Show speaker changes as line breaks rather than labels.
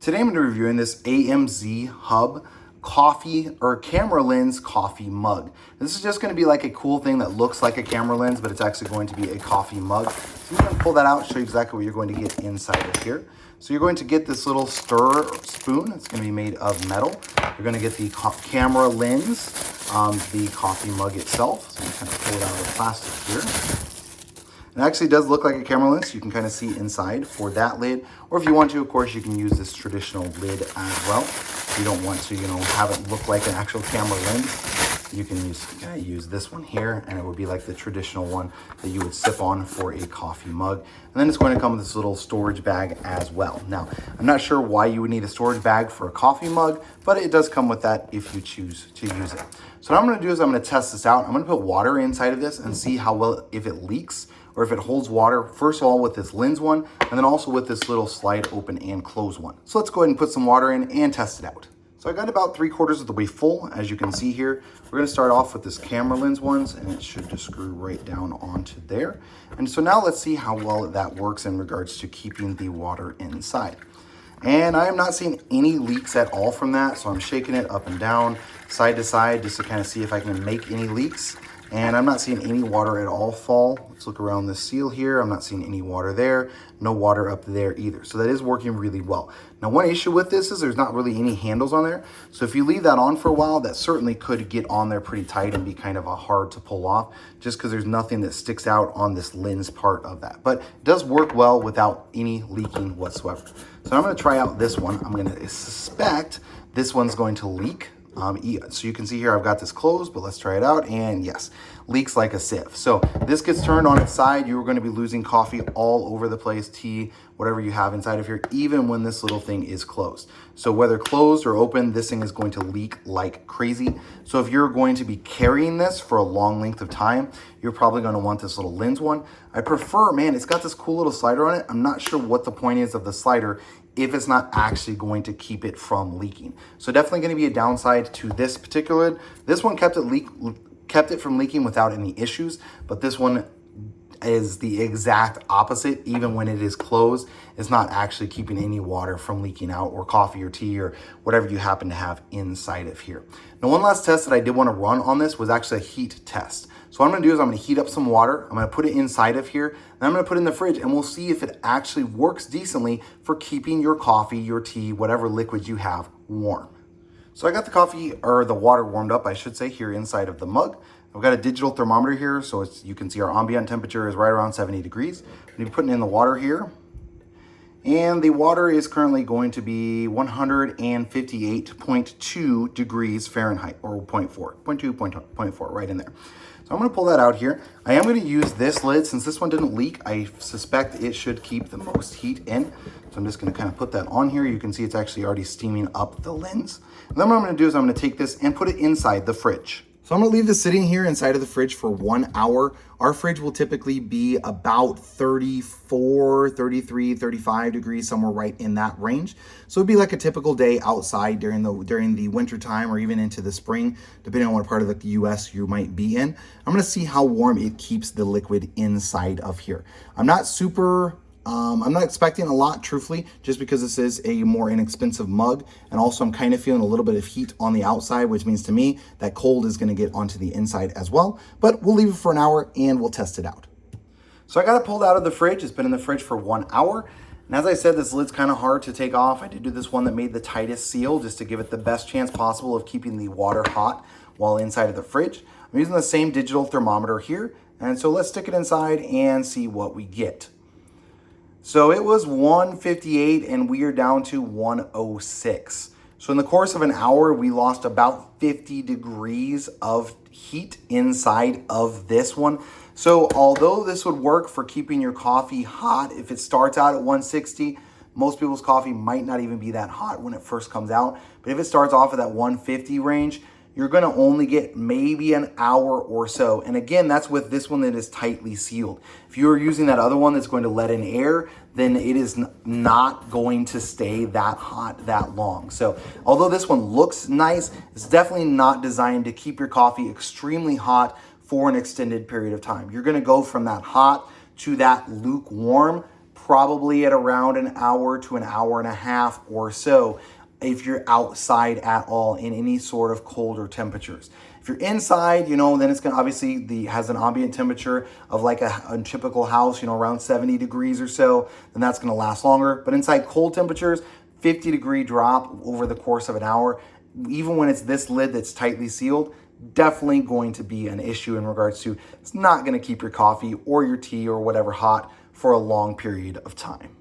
Today I'm going to be reviewing this AmzHub coffee or camera lens coffee mug. This is just going to be like a cool thing that looks like a camera lens, but it's actually going to be a coffee mug. So I'm going to pull that out, show you exactly what you're going to get inside of here. So you're going to get this little stir spoon. It's going to be made of metal. You're going to get the camera lens, the coffee mug itself. So you kind of pull it out of the plastic here. It actually does look like a camera lens. You can kind of see inside for that lid. Or if you want to, of course, you can use this traditional lid as well. If you don't want to, have it look like an actual camera lens, you can use this one here, and it would be like the traditional one that you would sip on for a coffee mug. And then it's going to come with this little storage bag as well. Now, I'm not sure why you would need a storage bag for a coffee mug, but it does come with that if you choose to use it. So what I'm going to do is I'm going to test this out. I'm going to put water inside of this and see how well, if it leaks, or if it holds water, first of all with this lens one, and then also with this little slide open and close one. So let's go ahead and put some water in and test it out. So I got about 3/4 of the way full, as you can see here. We're gonna start off with this camera lens ones, and it should just screw right down onto there. And so now let's see how well that works in regards to keeping the water inside. And I am not seeing any leaks at all from that, so I'm shaking it up and down, side to side, just to kind of see if I can make any leaks. And I'm not seeing any water at all fall. Let's look around this seal here. I'm not seeing any water there, no water up there either. So that is working really well. Now, one issue with this is there's not really any handles on there. So if you leave that on for a while, that certainly could get on there pretty tight and be kind of hard to pull off, just because there's nothing that sticks out on this lens part of that. But it does work well without any leaking whatsoever. So I'm gonna try out this one. I'm gonna suspect this one's going to leak. So you can see here I've got this closed, but let's try it out, and yes, leaks like a sieve. So this gets turned on its side, you're going to be losing coffee all over the place, tea, whatever you have inside of here, even when this little thing is closed. So whether closed or open, this thing is going to leak like crazy. So if you're going to be carrying this for a long length of time, you're probably going to want this little lens one. I prefer, man, it's got this cool little slider on it. I'm not sure what the point is of the slider if it's not actually going to keep it from leaking. So definitely going to be a downside to this particular. This one kept it from leaking without any issues, but this one is the exact opposite. Even when it is closed, it's not actually keeping any water from leaking out, or coffee or tea or whatever you happen to have inside of here. Now, one last test that I did want to run on this was actually a heat test. So what I'm going to do is I'm going to heat up some water. I'm going to put it inside of here, and I'm going to put it in the fridge, and we'll see if it actually works decently for keeping your coffee, your tea, whatever liquids you have warm. So I got the coffee, or the water warmed up, I should say, here inside of the mug. I've got a digital thermometer here, so you can see our ambient temperature is right around 70 degrees. I'm going to be putting in the water here. And the water is currently going to be 158.2 degrees Fahrenheit, or 0.4, right in there. So I'm going to pull that out here. I am going to use this lid. Since this one didn't leak, I suspect it should keep the most heat in. So I'm just going to kind of put that on here. You can see it's actually already steaming up the lens. And then what I'm going to do is I'm going to take this and put it inside the fridge. So I'm going to leave this sitting here inside of the fridge for 1 hour. Our fridge will typically be about 34, 33, 35 degrees, somewhere right in that range. So it'd be like a typical day outside during the winter time, or even into the spring, depending on what part of the US you might be in. I'm going to see how warm it keeps the liquid inside of here. I'm not expecting a lot, truthfully, just because this is a more inexpensive mug. And also I'm kind of feeling a little bit of heat on the outside, which means to me that cold is going to get onto the inside as well. But we'll leave it for an hour and we'll test it out. So I got it pulled out of the fridge. It's been in the fridge for 1 hour. And as I said, this lid's kind of hard to take off. I did do this one that made the tightest seal, just to give it the best chance possible of keeping the water hot while inside of the fridge. I'm using the same digital thermometer here. And so let's stick it inside and see what we get. So it was 158 and we are down to 106. So in the course of an hour, we lost about 50 degrees of heat inside of this one. So although this would work for keeping your coffee hot, if it starts out at 160, most people's coffee might not even be that hot when it first comes out. But if it starts off at that 150 range, you're going to only get maybe an hour or so. And again, that's with this one that is tightly sealed. If you're using that other one that's going to let in air, then it is not going to stay that hot that long. So although this one looks nice, it's definitely not designed to keep your coffee extremely hot for an extended period of time. You're going to go from that hot to that lukewarm probably at around an hour to an hour and a half or so if you're outside at all in any sort of colder temperatures. If you're inside, then it's gonna obviously has an ambient temperature of like a typical house, around 70 degrees or so, then that's gonna last longer. But inside cold temperatures, 50-degree drop over the course of an hour, even when it's this lid that's tightly sealed, definitely going to be an issue in regards to it's not gonna keep your coffee or your tea or whatever hot for a long period of time.